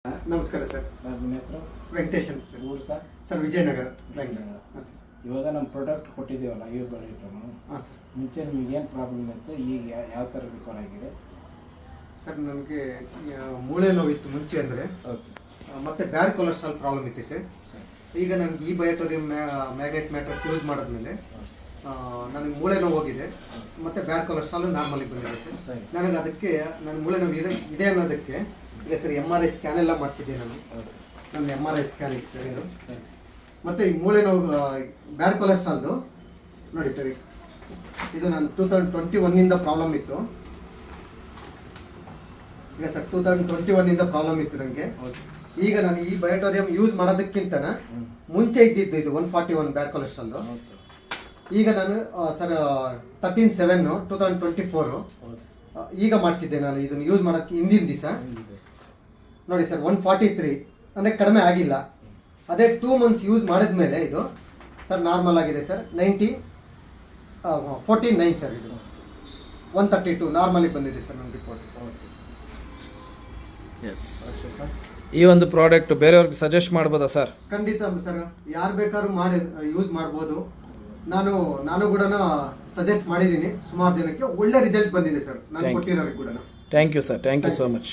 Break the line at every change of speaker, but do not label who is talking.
ನಮಸ್ಕಾರ sir.
Sir ನಿಮ್ಮ ಹೆಸರು?
ವೆಂಕಟೇಶ್ ಅಂತ ಸರ್.
ಊರು ಸರ್?
ಸರ್ ವಿಜಯನಗರ, ಬೆಂಗಳೂರು. ಹಾಂ ಸರ್.
ಇವಾಗ ನಮ್ಮ ಪ್ರಾಡಕ್ಟ್ ಕೊಟ್ಟಿದ್ದೀವಲ್ಲ ಇವ್ರು ಬರೀಟ್ರು
ಹಾಂ ಸರ್.
ಮುಂಚೆ ನಿಮಗೆ ಏನು ಪ್ರಾಬ್ಲಮ್ ಇತ್ತು, ಈಗ ಯಾವ ಥರ ರಿಕವರ್ ಆಗಿದೆ?
ಸರ್ ನನಗೆ ಮೂಳೆ ನೋವಿತ್ತು ಮುಂಚೆ ಅಂದರೆ,
ಓಕೆ.
ಮತ್ತು ಬ್ಯಾಡ್ ಕೊಲೆಸ್ಟ್ರಾಲ್ ಪ್ರಾಬ್ಲಮ್ ಇತ್ತು ಸರ್. ಈಗ ನನಗೆ ಈ ಬಯೋಟೋರಿಯಂ ಮ್ಯಾಗ್ನೆಟ್ ಮ್ಯಾಟ್ರಸ್ ಯೂಸ್ ಮಾಡಿದ್ಮೇಲೆ ನನಗೆ ಮೂಳೆ ನೋವು ಹೋಗಿದೆ, ಮತ್ತು ಬ್ಯಾಡ್ ಕೊಲೆಸ್ಟ್ರಾಲು ನಾರ್ಮಲಿಗೆ ಬಂದಿದೆ ಸರ್. ನನಗೆ ಅದಕ್ಕೆ ನನ್ನ ಮೂಳೆ ನೋವು ಇದೆ ಅನ್ನೋದಕ್ಕೆ ಈಗ ಸರ್ MRI ಸ್ಕ್ಯಾನ್ ಎಲ್ಲ ಮಾಡಿಸಿದ್ದೆ ನಾನು. ನನ್ನ MRI ಸ್ಕ್ಯಾನ್ ಇತ್ತು ಸರ್ ಇದು. ಮತ್ತು ಈ ಮೂಳೆ ನೋವು ಬ್ಯಾಡ್ ಕೊಲೆಸ್ಟ್ರಾಲ್ದು ನೋಡಿ ಸರ್, ಇದು ನಾನು 2021 ಪ್ರಾಬ್ಲಮ್ ಇತ್ತು. ಈಗ ಸರ್ 2021 ಪ್ರಾಬ್ಲಮ್ ಇತ್ತು ನನಗೆ. ಈಗ ನಾನು ಈ ಬಯೋಟೋರಿಯಂ ಯೂಸ್ ಮಾಡೋದಕ್ಕಿಂತ ಮುಂಚೆ ಇದ್ದಿದ್ದು ಇದು 141 ಬ್ಯಾಡ್ ಕೊಲೆಸ್ಟ್ರಾಲ್ದು. ಈಗ ನಾನು ಸರ್ 13/7/2024 ಈಗ ಮಾಡಿಸಿದ್ದೆ ನಾನು ಇದನ್ನು ಯೂಸ್ ಮಾಡೋದಕ್ಕೆ ಹಿಂದಿನ ದಿವಸ. ನೋಡಿ ಸರ್ 143 ಅಂದರೆ ಕಡಿಮೆ ಆಗಿಲ್ಲ. ಅದೇ 2 ಮಂತ್ಸ್ ಯೂಸ್ ಮಾಡಿದ್ಮೇಲೆ ಇದು ಸರ್ ನಾರ್ಮಲ್ ಆಗಿದೆ ಸರ್. 14/9 ಸರ್. ಇದು 132 ನಾರ್ಮಲಿಗೆ ಬಂದಿದೆ ಸರ್ ನನ್ನ ರಿಪೋರ್ಟ್.
ಎಸ್. ಈ ಒಂದು ಪ್ರಾಡಕ್ಟ್ ಬೇರೆಯವ್ರಿಗೆ ಸಜೆಸ್ಟ್ ಮಾಡ್ಬೋದಾ ಸರ್?
ಖಂಡಿತ ಸರ್, ಯಾರು ಬೇಕಾದ್ರೂ ಮಾಡಿ ಯೂಸ್ ಮಾಡ್ಬೋದು. ನಾನು ಕೂಡ ಸಜೆಸ್ಟ್ ಮಾಡಿದ್ದೀನಿ ಸುಮಾರು ಜನಕ್ಕೆ, ಒಳ್ಳೆ ರಿಸಲ್ಟ್ ಬಂದಿದೆ ಸರ್ ನಾನು ಕೊಟ್ಟಿರೋರಿಗೆ ಕೂಡ.
Thank you sir, thank you so much.